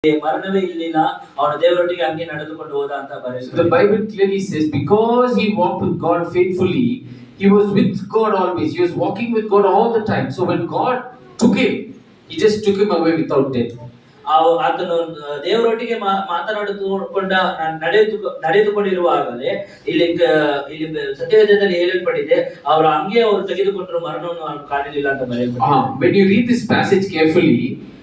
ಮರಣವೇ ಇರಲಿಲ್ಲ, ಅವನು ದೇವರೊಟ್ಟಿಗೆ ಹಂಗೆ ನಡೆದುಕೊಂಡು ಹೋದ ಅಂತ ಬರೆಯುತ್ತದೆ. The Bible clearly says because he walked with God faithfully, he was with God always. He was walking with God all the time. So when God took him, he just took him away without death. ಆತನು ದೇವರೊಟ್ಟಿಗೆ ಮಾತನಾಡಿದುಕೊಂಡ ನಡೆದುಕೊಂಡಿರುವಾಗಲೇ ಇಲ್ಲಿ ಸತ್ಯವೇದದಲ್ಲಿ ಹೇಳಲ್ಪಟ್ಟಿದೆ, ಅವರು ಹಂಗೆ ಅವರು ತೆಗೆದುಕೊಂಡರು, ಮರಣವನ್ನು ಕಾಣಲಿಲ್ಲ ಅಂತ ಬರೆಯಲ್ಪಟ್ಟಿದೆ. When you read this passage carefully,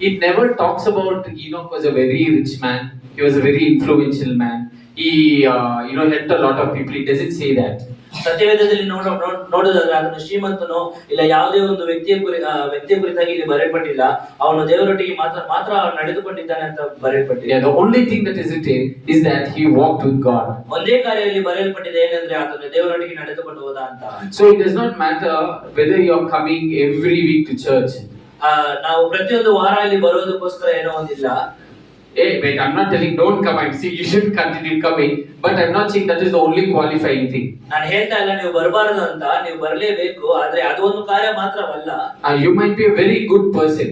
it never talks about Enoch was a very rich man. He was a very influential man. He helped a lot of people. It doesn't say that. ಸತ್ಯವೇದದಲ್ಲಿ ನೋಡೋದಾದ್ರೆ ಅದನ್ನು ಶ್ರೀಮಂತನು ಇಲ್ಲ ಯಾವುದೇ ಒಂದು ವ್ಯಕ್ತಿಯ ಕುರಿತಾಗಿ ಇಲ್ಲಿ ಬರೆಯಲ್ಪಟ್ಟಿಲ್ಲ. ಅವನು ದೇವರೊಟ್ಟಿಗೆ ಮಾತ್ರ ನಡೆದುಕೊಂಡಿದ್ದಾನೆ ಅಂತ ಬರೆಯಲ್ಪಟ್ಟಿದೆ. The only thing that is written is that he walked with God. ಒಂದೇ ಕಾರ್ಯದಲ್ಲಿ ಬರೆಯಲ್ಪಟ್ಟಿದೆ ಏನಂದ್ರೆ ಆತನು ದೇವರೊಟ್ಟಿಗೆ ನಡೆದುಕೊಂಡು ಹೋದ ಅಂತ. So it does not matter whether you are coming every week to church. ನಾವು ಪ್ರತಿಯೊಂದು ವಾರ ಇಲ್ಲಿ ಬರೋದಕ್ಕೋಸ್ಕರ ಏನೋ ಒಂದಿಲ್ಲ. Hey, wait, I'm not telling don't come and see. You should continue coming, but I'm not saying that is the only qualifying thing. ನಾನು ಹೇಳ್ತಾ ಇಲ್ಲ ನೀವು ಬರಬಾರದು ಅಂತ, ನೀವು ಬರಲೇಬೇಕು. ಆದ್ರೆ ಅದು ಒಂದು ಕಾರ್ಯ ಮಾತ್ರವಲ್ಲ. You might be a very good person.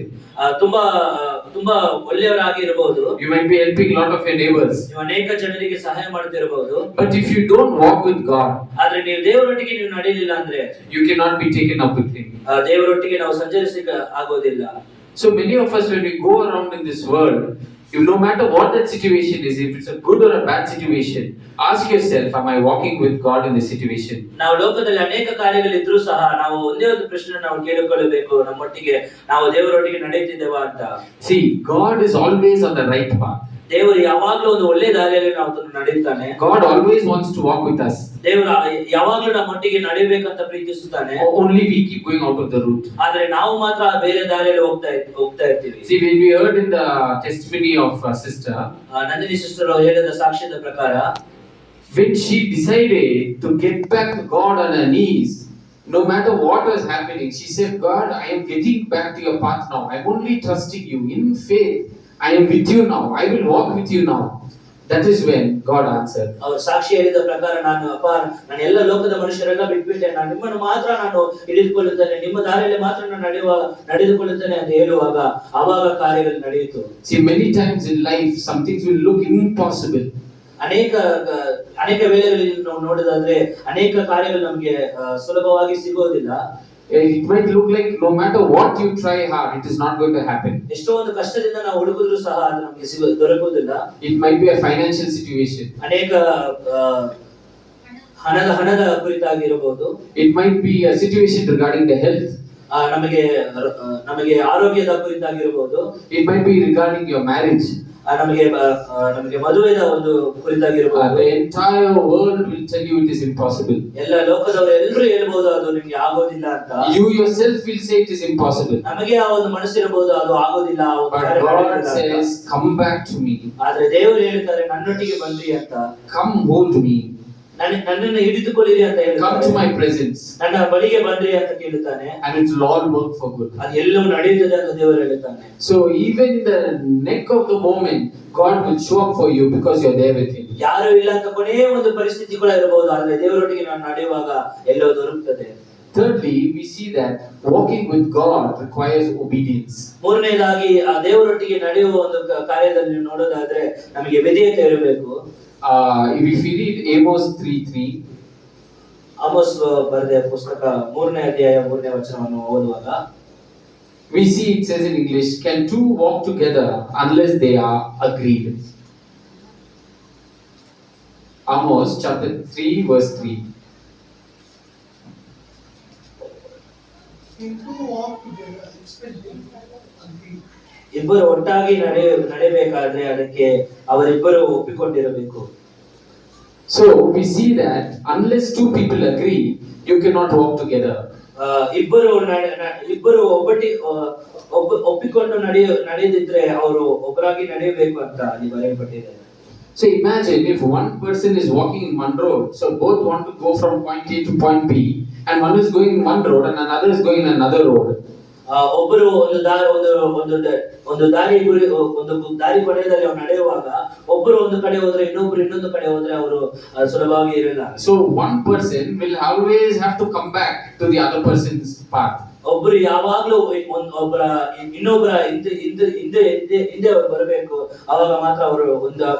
ತುಂಬಾ ಒಳ್ಳೆಯವರಾಗಿ ಇರಬಹುದು. You might be helping a lot of your neighbors. ನೀವು ಅನೇಕ ಜನರಿಗೆ ಸಹಾಯ ಮಾಡುತ್ತಿರಬಹುದು. But if you don't walk with God, ಆದ್ರೆ ನೀವು ದೇವರೊಟ್ಟಿಗೆ ನೀವು ನಡೆಯಲಿಲ್ಲ ಅಂದ್ರೆ you cannot be taken up with him. ದೇವರೊಟ್ಟಿಗೆ ನಾವು ಸಂಚರಿಸಲಿಕ್ಕೆ ಆಗೋದಿಲ್ಲ. So many of us, when we go around in this world, no matter what that situation is, if it's a good or a bad situation, ask yourself, am I walking with God in this situation? ನಾವು ಲೋಕದಲ್ಲಿ ಅನೇಕ ಕಾರ್ಯಗಳಿದ್ರೂ ಸಹ ನಾವು ಒಂದೇ ಒಂದು ಪ್ರಶ್ನೆ ನಾವು ಕೇಳಿಕೊಳ್ಳಬೇಕು, ನಮ್ಮೊಟ್ಟಿಗೆ ನಾವು ದೇವರೊಟ್ಟಿಗೆ ನಡೆಯುತ್ತಿದ್ದೇವಾ ಅಂತ. See, God is always on the right path. ದೇವರು ಯಾವಾಗಲೂ ಒಂದು ಒಳ್ಳೆ ದಾರಿಯಲ್ಲಿ ನಾವು ನಡೆಯುತ್ತಾನೆ. God always wants to walk with us. ದೇವರು ಯಾವಾಗಲೂ ನಮ್ಮೊಟ್ಟಿಗೆ ನಡೆಯಬೇಕಂತ ಪ್ರೀತಿಸುತ್ತಾನೆ. Only we keep going out of the route. ಆದ್ರೆ ನಾವು ಮಾತ್ರ ಬೇರೆ ದಾರಿಯಲ್ಲಿ ಹೋಗ್ತಾ ಇರ್ತೀವಿ. See, when we heard in the testimony of sister, Nandini sister ಹೇಳಿದ ಸಾಕ್ಷ್ಯದ ಪ್ರಕಾರ, when she decided to get back to God on her knees, no matter what was happening, she said, God, I am getting back to your path now. I am only trusting you in faith. I am with you now. I will walk with you now. That is when God answered. ಅವರು ಸಾಕ್ಷಿ ಹೇಳಿದ ಪ್ರಕಾರ, ನಾನು ಎಲ್ಲ ಲೋಕದ ಮನುಷ್ಯರೆಲ್ಲ ಬಿಟ್ಬಿಟ್ಟೆ, ನಾನು ನಿಮ್ಮನ್ನು ಮಾತ್ರ ನಾನು ಹಿಡಿದುಕೊಳ್ಳುತ್ತೇನೆ, ನಿಮ್ಮ ದಾರಿಯಲ್ಲಿ ಮಾತ್ರ ನಾನು ನಡೆದುಕೊಳ್ಳುತ್ತೇನೆ ಅಂತ ಹೇಳುವಾಗ ಆವಾಗ ಕಾರ್ಯಗಳು ನಡೆಯಿತು. See, many times in life some things will look impossible. ಅನೇಕ ವೇಳೆಗಳಲ್ಲಿ ನಾವು ನೋಡೋದಾದ್ರೆ ಅನೇಕ ಕಾರ್ಯಗಳು ನಮಗೆ ಸುಲಭವಾಗಿ ಸಿಗೋದಿಲ್ಲ. It might look like no matter what you try hard, it is not going to happen. ಎಷ್ಟೋ ಒಂದು ಕಷ್ಟದಿಂದ ನಾವು ಹುಡುಕಿದ್ರು ಸಹ ಅದು ನಮಗೆ ದೊರಕುವುದಿಲ್ಲ. It might be a financial situation. ಅನೇಕ ಹಣದ ಕುರಿತಾಗಿ ಇರಬಹುದು. It might be a situation regarding the health. ನಮಗೆ ಆರೋಗ್ಯದ ಕುರಿತಾಗಿರಬಹುದು. It might be regarding your marriage. ನಮಗೆ ಮದುವೆದ ಒಂದು ಕುರಿತಾಗಿರಬಹುದು. The entire world will tell you it is impossible. ಎಲ್ಲ ಲೋಕದವರು ಎಲ್ಲರೂ ಹೇಳಬಹುದು ಅದು ನಿಮಗೆ ಆಗೋದಿಲ್ಲ ಅಂತ. You yourself will say it is impossible. ನಮಗೆ ಆ ಒಂದು ಮನಸ್ಸಿರಬಹುದು ಅದು ಆಗೋದಿಲ್ಲ. But God says, come back to me. ಆದ್ರೆ ದೇವರು ಹೇಳ್ತಾರೆ, ನನ್ನೊಟ್ಟಿಗೆ ಬನ್ನಿ ಅಂತ. Come hold me. ನನ್ನನ್ನು ಹಿಡಿದುಕೊಳ್ಳಿರಿ ಅಂತ ಹೇಳ್ತಾನೆ. Come to my presence. ನನ್ನ ಬಳಿಗೆ ಬನ್ನಿ ಅಂತ ಕೇಳುತ್ತಾನೆ. And it will all work for good. ಅದು ಎಲ್ಲವೂ ನಡೆಯುತ್ತದೆ ಅಂತ ದೇವರು ಹೇಳ್ತಾನೆ. So even in the neck of the moment, God will show up for you because you are there with him. ಯಾರು ಇಲ್ಲ ಅಂತ ಕೊನೆಯ ಒಂದು ಪರಿಸ್ಥಿತಿ ಕೂಡ ಇರಬಹುದು, ಆದ್ರೆ ದೇವರೊಟ್ಟಿಗೆ ನಾನು ನಡೆಯುವಾಗ ಎಲ್ಲವೂ ದೊರಕುತ್ತದೆ. Thirdly, we see that walking with God requires obedience. ಮೂರನೇದಾಗಿ ಆ ದೇವರೊಟ್ಟಿಗೆ ನಡೆಯುವ ಒಂದು ಕಾರ್ಯದಲ್ಲಿ ನೀವು ನೋಡೋದಾದ್ರೆ ನಮಗೆ ವಿಧೇಯತೆ ಇರಬೇಕು. If we read Amos 3:3, Amos ಬರೆದ ಪುಸ್ತಕ 3ನೇ ಅಧ್ಯಾಯ 3ನೇ ವಚನವನ್ನು ಓದುವಾಗ we see it says in English, can two walk together unless they are agreed? Amos chapter 3 verse 3. Can two walk together especially agreed? ಇಬ್ಬರು ಒಟ್ಟಾಗಿ ನಡೆಯಬೇಕಾದ್ರೆ ಅದಕ್ಕೆ ಅವರಿಬ್ಬರು ಒಪ್ಪಿಕೊಂಡಿರಬೇಕು. So we see that unless two people agree, you cannot walk together. ಇಬ್ಬರು ಒಪ್ಪಿಕೊಂಡು ನಡೆಯದಿದ್ರೆ ಅವರು ಒಬ್ಬರಾಗಿ ನಡೆಯಬೇಕು ಅಂತ ಅಲ್ಲಿ ಬರೆಯಲ್ಪಟ್ಟಿದೆ. So imagine if one person is walking in one road, so both want to go from point A to point B, and one is going in one road and another is going in another road. ಒಬ್ಬರು ಒಂದು ದಾರಿ ಕೊನೆಯಲ್ಲಿ ಅವ್ರು ನಡೆಯುವಾಗ ಒಬ್ಬರು ಒಂದು ಕಡೆ ಹೋದ್ರೆ ಇನ್ನೊಬ್ರು ಇನ್ನೊಂದು ಕಡೆ ಹೋದ್ರೆ ಅವರು ಸುಲಭವಾಗಿ ಇರಲ್ಲ. So one person will always have to come back to the other person's path. ಒಬ್ರು ಯಾವಾಗ್ಲೂ ಇನ್ನೊಬ್ಬರ ಹಿಂದೆ ಅವ್ರು ಬರಬೇಕು. ಅವಾಗ ಮಾತ್ರ ಅವರು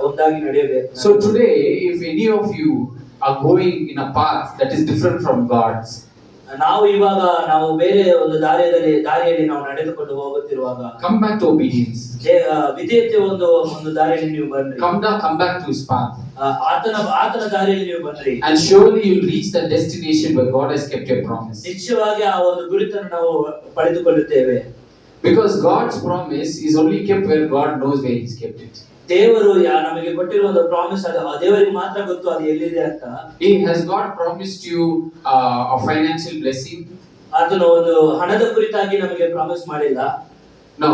ಒಂದಾಗಿ ನಡೆಯಬೇಕು. So today, if any of you are going in a path that is different from God's, ನಾವು ಬೇರೆ ಒಂದು ದಾರಿಯಲ್ಲಿ ನಾವು ನಡೆದುಕೊಂಡು ಹೋಗುತ್ತಿರುವಾಗ come back to obedience. ವಿಧೇಯತೆ ಒಂದು ದಾರಿಯಲ್ಲಿ ನೀವು ಬನ್ರಿ. Come back to His path. ಆತನ ದಾರಿಯಲ್ಲಿ ನೀವು ಬನ್ರಿ. And surely you'll reach the destination where God has kept your promise. ನಿಶ್ಚಯವಾಗಿ ಆ ಒಂದು ಗುರಿತನ್ನು ನಾವು ಪಡೆದುಕೊಳ್ಳುತ್ತೇವೆ. Because God's promise is only kept where God knows where He's kept it. ದೇವರು ನಮಗೆ ಕೊಟ್ಟಿರುವ ಒಂದು ಪ್ರಾಮಿಸ್, ಅದು ದೇವರಿಗೆ ಮಾತ್ರ ಗೊತ್ತು ಅದು ಎಲ್ಲಿದೆ ಅಂತ. Has God promised you a financial blessing? ಆತನು ಒಂದು ಹಣದ ಕುರಿತಾಗಿ ನಮಗೆ ಪ್ರಾಮಿಸ್ ಮಾಡಿಲ್ಲ. No.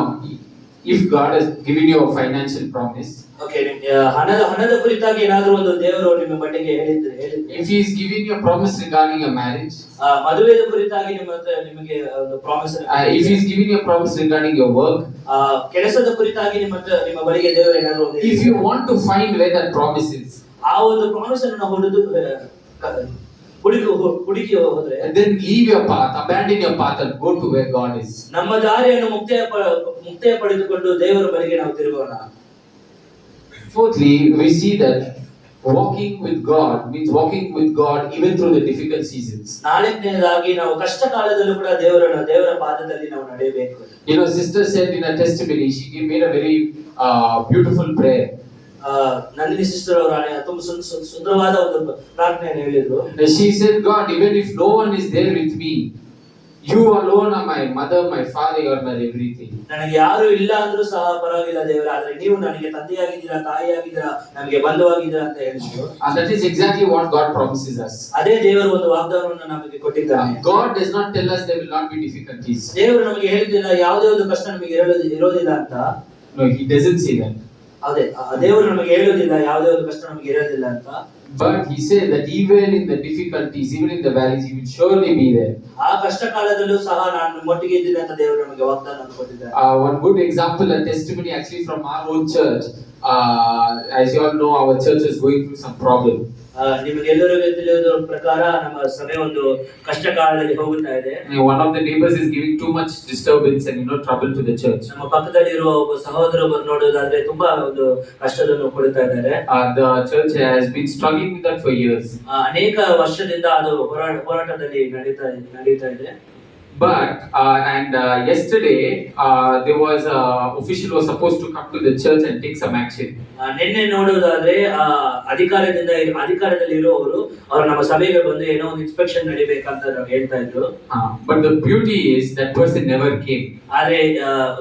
If God has given you a financial promise, okay, ಹಣದ ಕುರಿತಾಗಿ ಏನಾದರೂ ಒಂದು ದೇವರು ನಿಮ್ಮ ಮಟ್ಟಿಗೆ ಹೇಳಿದ್ರೆ if He is giving you a promise regarding a marriage, ಮದುವೆಯ ಕುರಿತಾಗಿ ನಿಮಗೆ ಒಂದು promise, if He is giving you a promise regarding your work, ಕೆಲಸದ ಕುರಿತಾಗಿ ನಿಮ್ಮ ಬಳಿಗೆ ದೇವರು ಏನಾದರೂ ಒಂದು, if you want to find where that promise is, ಆ ಒಂದು ಪ್ರಾಮಿಸ್ ಅನ್ನು ನಾವು ಹುಡುಕಿ ಹೋದ್ರೆ, then leave your path, abandon your path and go to where God is. ನಮ್ಮ ದಾರಿಯನ್ನು ಮುಕ್ತಾಯ ಪಡೆದುಕೊಂಡು ದೇವರ ಬಳಿಗೆ ನಾವು ತಿರುಗೋಣ. Fourthly, we see that walking with God means walking with God even through the difficult seasons. ನಾಲ್ಕನೇದಾಗಿ ನಾವು ಕಷ್ಟ ಕಾಲದಲ್ಲೂ ಕೂಡ ದೇವರ ಪಾದದಲ್ಲಿ ನಾವು ನಡೆಯಬೇಕು. You know, sister said in her testimony, she made a very beautiful prayer. Nandini sister ಅವರು ತುಂಬಾ ಸುಂದರವಾದ ಒಂದು ಪ್ರಾರ್ಥನೆಯನ್ನು ಹೇಳಿದ್ರು. She said, God, even if no one is there with me, you alone are my mother, my father, you are my everything. ನನಗೆ ಯಾರು ಇಲ್ಲ ಅಂದ್ರೂ ಸಹ ಪರವಾಗಿಲ್ಲ ದೇವರೇ, ಆದ್ರೆ ನೀವು ನನಗೆ ತಂದೆಯಾಗಿದ್ದೀರಾ, ತಾಯಿಯಾಗಿದ್ದೀರಾ, ನನಗೆ ಬಂಧುವಾಗಿದ್ದೀರಾ ಅಂತ ಹೇಳಿದ್ರು. And that is exactly what God promises us. ಅದೇ ದೇವರು ಒಂದು ವಾಗ್ದಾನವನ್ನು ನಮಗೆ ಕೊಟ್ಟಿದ್ದಾನೆ. God does not tell us there will not be difficulties. ದೇವರು ನಮಗೆ ಹೇಳಿದ್ದಿಲ್ಲ ಯಾವುದೇ ಒಂದು ಕಷ್ಟ ನಮಗೆ ಇರೋದಿಲ್ಲ ಅಂತ. No, He doesn't say that. ಅದೇ ದೇವರು ನಮಗೆ ಹೇಳುವುದಿಲ್ಲ ಯಾವುದೇ ಒಂದು ಕಷ್ಟ ನಮಗೆ ಇರೋದಿಲ್ಲ ಅಂತ. But He said that even in the difficulties, even in the valleys, He will surely be there. ಆ ಕಷ್ಟ ಕಾಲದಲ್ಲೂ ಸಹ ನಾನು ಒಟ್ಟಿಗೆ ಇದ್ದೀನಿ ಅಂತ ದೇವರು ನಮಗೆ ವಾಗ್ದಾನವನ್ನು ಕೊಟ್ಟಿದ್ದಾರೆ. One good example, a testimony actually from our own church. As you all know, our church is going through some problem. ನಿಮಗೆಲ್ಲರಿಗೂ ತಿಳಿಯೋದ್ರ ಪ್ರಕಾರ ನಮ್ಮ ಸಭೆ ಒಂದು ಕಷ್ಟ ಕಾಲದಲ್ಲಿ ಹೋಗುತ್ತಾ ಇದೆ. One of the neighbors is giving too much disturbance and trouble to the church. ನಮ್ಮ ಪಕ್ಕದಲ್ಲಿರುವ ಒಬ್ಬ ಸಹೋದರರು ನೋಡೋದಾದ್ರೆ ತುಂಬಾ ಒಂದು ಕಷ್ಟವನ್ನು ಕೊಡ್ತಾ ಇದ್ದಾರೆ. The church has been struggling with that for years. ಅನೇಕ ವರ್ಷದಿಂದ ಅದು ಹೋರಾಟದಲ್ಲಿ ನಡೀತಾ ಇದೆ. But yesterday there was a official was supposed to come to the church and take some action. ನಿನ್ನೆ ನೋಡೋದಾದ್ರೆ ಅಧಿಕಾರದಲ್ಲಿ ಇರುವವರು ಅವರು ನಮ್ಮ ಸಭೆಗೆ ಬಂದು ಏನೋ ಒಂದು ಇನ್ಸ್ಪೆಕ್ಷನ್ ನಡಿಬೇಕಂತ ಹೇಳ್ತಾ ಇದ್ರು. But the beauty is that person never came. ಆದ್ರೆ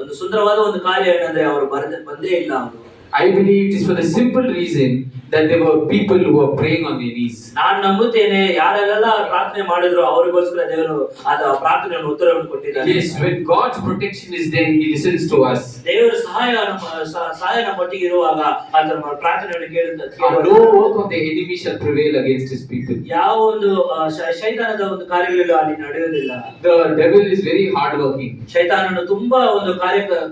ಒಂದು ಸುಂದರವಾದ ಒಂದು ಕಾರ್ಯ ಏನಂದ್ರೆ ಅವರು ಬಂದೇ ಇಲ್ಲ. ಅವರು I believe it is for the simple reason that there were people who were praying on their knees. ನಾನು ನಂಬುತ್ತೇನೆ ಯಾರೆಲ್ಲ ಪ್ರಾರ್ಥನೆ ಮಾಡಿದ್ರು ಅವರಿಗೋಸ್ಕರ ದೇವರು ಆ ಪ್ರಾರ್ಥನೆಯನ್ನು ಉತ್ತರವನ್ನು ಕೊಟ್ಟಿದ್ದಾನೆ. Yes, when God's protection is there, He listens to us. ದೇವರ ಸಹಾಯ ನಮ್ಮೊಟ್ಟಿಗೆ ಇರುವಾಗ ಆತನ ಪ್ರಾರ್ಥನೆಯನ್ನು ಕೇಳುತ್ತಾರೆ. No work of the enemy shall prevail against His people. ಯಾವ ಒಂದು ಶೈತಾನದ ಒಂದು ಕಾರ್ಯಗಳು ಅಲ್ಲಿ ನಡೆಯುವುದಿಲ್ಲ. The devil is very hard working. ಶೈತಾನನು ತುಂಬಾ ಒಂದು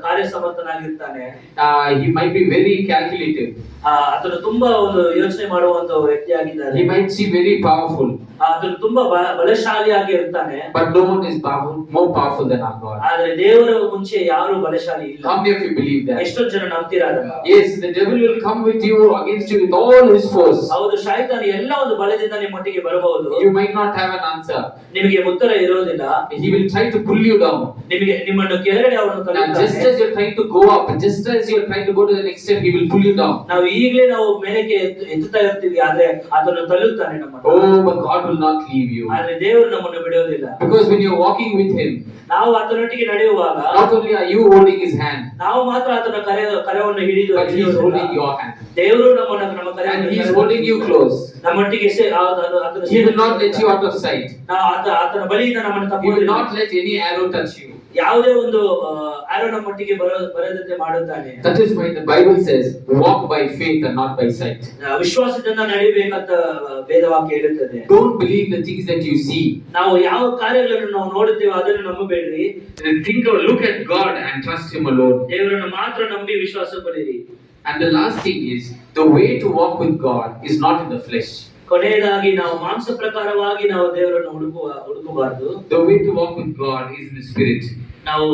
ಕಾರ್ಯಸಮರ್ಥನಾಗಿರ್ತಾನೆ. He might be very calculative. ಆತನು ತುಂಬಾ ಒಂದು ಯೋಚನೆ ಮಾಡುವಂತ ವ್ಯಕ್ತಿಯಾಗಿದ್ದಾನೆ. He might seem very powerful. ಆತನು ತುಂಬಾ ಬಲಶಾಲಿಯಾಗಿ ಇರ್ತಾನೆ. But no one is more powerful than our God. ಆದ್ರೆ ದೇವರ ಮುಂಚೆ ಯಾರು ಬಲಶಾಲಿ ಇಲ್ಲ. How many of you believe that? ಎಷ್ಟೋ ಜನ ನಂಬ್ತೀರಾ ಅದನ್ನ? Yes, the devil will come with you against you with all his force. ಹೌದು, ಶೈತಾನ ಎಲ್ಲ ಒಂದು ಬಲದಿಂದ ನಿಮ್ಮೊಟ್ಟಿಗೆ ಬರಬಹುದು. You might not have an answer. ನಿಮಗೆ ಉತ್ತರ ಇರೋದಿಲ್ಲ. He will try to pull you down. ನಿಮ್ಮನ್ನು ಕೆಳಗಡೆ ಅವನು ತಳ್ಳುತ್ತಾನೆ. Just as you're trying to go up, just as you're trying to go to the next step, he will pull you down. ನಾವು ಈಗಲೇ ನಾವು ಮೇಲಕ್ಕೆ ಎತ್ತುತ್ತಾ ಇರ್ತೀವಿ, ಆದ್ರೆ ಆತನು ತಳ್ಳುತ್ತಾನೆ ನಮ್ಮನ್ನು. Oh, but God will not leave you. ಆದ್ರೆ ದೇವರು ನಮ್ಮನ್ನು ಬಿಡೋದಿಲ್ಲ. Because when you're walking with him, ನಾವು ಆತನೊಟ್ಟಿಗೆ ನಡೆಯುವಾಗ not only are you holding his hand, ನಾವು ಮಾತ್ರ ಆತನ ಕರವನ್ನು ಹಿಡಿದು, but he is holding your hand. ದೇವರು ನಮ್ಮ ಕರವನ್ನು and he is holding you close. ನಮ್ಮೊಟ್ಟಿಗೆ He will not let you out of sight. ಆತನ ಬಳಿಯಿಂದ ನಮ್ಮನ್ನು He will not let any arrow touch you. ಯಾವುದೇ ಒಂದು ಆರೋ ನಮ್ಮೊಟ್ಟಿಗೆ ಬರದಂತೆ ಮಾಡುತ್ತಾನೆ. That is why the Bible says, walk by faith and not by sight. ವಿಶ್ವಾಸದಿಂದ ನಡೆಯಬೇಕಂತ ವೇದವಾಕ್ಯ ಹೇಳುತ್ತದೆ. Don't believe the things that you see. ನಾವು ಯಾವ ಕಾರ್ಯಗಳನ್ನು ನಾವು ನೋಡುತ್ತೇವೆ ಅದನ್ನು ನಂಬಬೇಡ್ರಿ. Look at God and trust him alone. ದೇವರನ್ನು ಮಾತ್ರ ನಂಬಿ ವಿಶ್ವಾಸ ಪಡಿರಿ. And the last thing is, the way to walk with God is not in the flesh. ಕೊನೆಯದಾಗಿ ನಾವು ಮಾಂಸ ಪ್ರಕಾರವಾಗಿ ನಾವು ದೇವರನ್ನು ಹುಡುಕಬಾರದು. The way to walk with God is in the Spirit. ನಾವು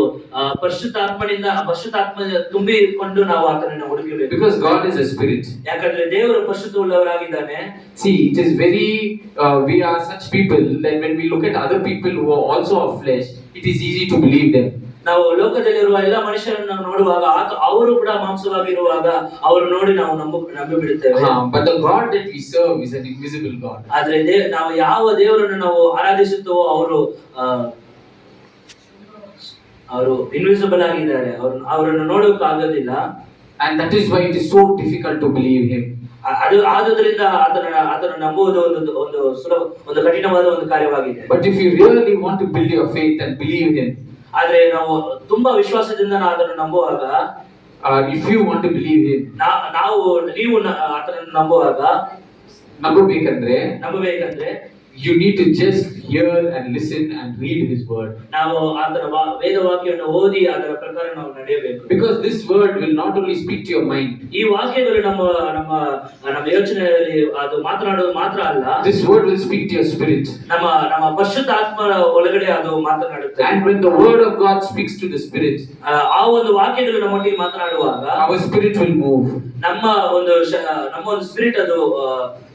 ಪರಿಶುದ್ಧಾತ್ಮ ತುಂಬಿಕೊಂಡು ನಾವು ಆತನನ್ನು ಹುಡುಕಬೇಕು. Because God is a Spirit. ಯಾಕಂದ್ರೆ ದೇವರು ಪರಿಶುದ್ಧ ಉಳ್ಳವರಾಗಿದ್ದಾನೆ. See, it is very, we are such people that when we look at other people who are also of flesh, it is easy to believe them. ನಾವು ಲೋಕದಲ್ಲಿರುವ ಎಲ್ಲ ಮನುಷ್ಯರನ್ನು ನಾವು ನೋಡುವಾಗ ಅವರು ಕೂಡ ಮಾಂಸವಾಗಿರುವಾಗ ಅವರು ನೋಡಿ ನಾವು ನಂಬಿ ಬಿಡುತ್ತೇವೆ. But the God that we serve is an invisible God. ಆದ್ರೆ ನಾವು ಯಾವ ದೇವರನ್ನು ನಾವು ಆರಾಧಿಸುತ್ತೇವೋ ಅವರು ಇನ್ವಿಸಿಬಲ್ ಆಗಿದ್ದಾರೆ. ಅವರನ್ನು ನೋಡೋಕೆ ಆಗೋದಿಲ್ಲ. And that is why it is so difficult to believe him. ಆದುದರಿಂದ ಆತನ ನಂಬುವುದು ಒಂದು ಕಠಿಣವಾದ ಒಂದು ಕಾರ್ಯವಾಗಿದೆ. But if you really want to build your faith and believe him, ಆದ್ರೆ ನಾವು ತುಂಬಾ ವಿಶ್ವಾಸದಿಂದ ಅದನ್ನು ನಂಬುವಾಗ, if you want to believe him, ನೀವು ಆತನನ್ನು ನಂಬಬೇಕಂದ್ರೆ you need to just hear and listen and read his word. ನಾವು ಆತನ ವೇದವಾಕ್ಯವನ್ನು ಓದಿ ಅದರ ಪ್ರಕಾರ ನಾವು ನಡೆಯಬೇಕು. Because this word will not only speak to your mind. ಈ ವಾಕ್ಯಗಳು ನಮ್ಮ ಯೋಚನೆಯಲ್ಲಿ ಅದು ಮಾತನಾಡೋದು ಮಾತ್ರ ಅಲ್ಲ. This word will speak to your spirit. ನಮ್ಮ ಪರಿಶುದ್ಧ ಆತ್ಮರ ಒಳಗಡೆ ಅದು ಮಾತನಾಡುತ್ತೆ. And when the word of God speaks to the spirit, ಆ ಒಂದು ವಾಕ್ಯಗಳು ನಮ್ಮೊಟ್ಟಿಗೆ ಮಾತನಾಡುವಾಗ our spirit will move. ನಮ್ಮ ಒಂದು ಸ್ಪಿರಿಟ್ ಅದು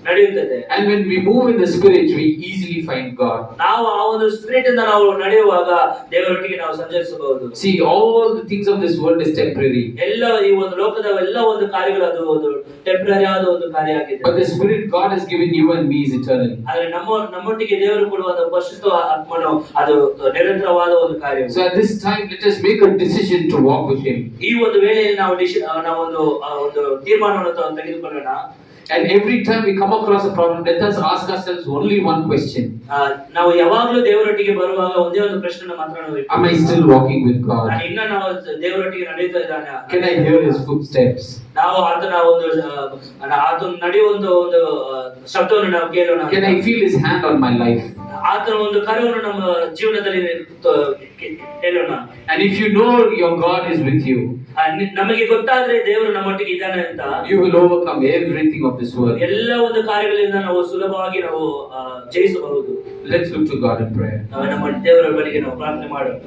ನಡೆಯುತ್ತದೆ. And when we move in the spirit, we easily find God. ನಾವು ಆ ಒಂದು ಸ್ಪಿರಿಟ್ ಇಂದ ನಾವು ನಡೆಯುವಾಗ ದೇವರೊಟ್ಟಿಗೆ ನಾವು ಸಂಚರಿಸಬಹುದು. See, all the things of this world is temporary. ಎಲ್ಲ ಈ ಒಂದು ಲೋಕದ ಎಲ್ಲ ಒಂದು ಕಾರ್ಯಗಳು ಅದು ಒಂದು ಟೆಂಪರರಿ ಆದ ಒಂದು ಕಾರ್ಯ ಆಗಿದೆ. But the spirit God has given you and me is eternal. ಆದರೆ ನಮ್ಮೊಟ್ಟಿಗೆ ದೇವರು ಕೊಡುವ ಪರಿಶುದ್ಧ ಆತ್ಮನು ಅದು ನಿರಂತರವಾದ ಒಂದು ಕಾರ್ಯ. So at this time, let us make a decision to walk with him. ಈ ಒಂದು ವೇಳೆಯಲ್ಲಿ ನಾವು ಒಂದು ತೀರ್ಮಾನವನ್ನು ತೆಗೆದುಕೊಳ್ಳೋಣ. And every time we come across a problem, let us ask ourselves only one question. ನಾವು ಯಾವಾಗಲೂ ದೇವರೊಟ್ಟಿಗೆ ಬರುವಾಗ ಒಂದೇ ಒಂದು ಪ್ರಶ್ನೆಯನ್ನು ಮಾತ್ರ ನಾವು Am I still walking with God? ನಾವು ದೇವರೊಟ್ಟಿಗೆ ನಡೆಯುತ್ತಾ ಇದ್ದಾನೆ. Can I hear his footsteps? ನಾವು ಆತನ ನಡೆಯುವ ಒಂದು ಶಬ್ದವನ್ನು ನಾವು ಕೇಳೋಣ. Can I feel his hand on my life? ಆತನ ಒಂದು ಕರವನ್ನು ನಮ್ಮ ಜೀವನದಲ್ಲಿ ಹೇಳೋಣ. And if you know your God is with you, ನಮಗೆ ಗೊತ್ತಾದ್ರೆ ದೇವರು ನಮ್ಮೊಟ್ಟಿಗೆ ಇದ್ದಾನೆ ಅಂತ, you will overcome everything of this world. ಎಲ್ಲ ಒಂದು ಕಾರ್ಯಗಳಿಂದ ನಾವು ಸುಲಭವಾಗಿ ನಾವು ಜಯಿಸಬಹುದು. Let's look to God in prayer. ನಮ್ಮ ದೇವರ ಬಳಿಗೆ ನಾವು ಪ್ರಾರ್ಥನೆ ಮಾಡೋಣ.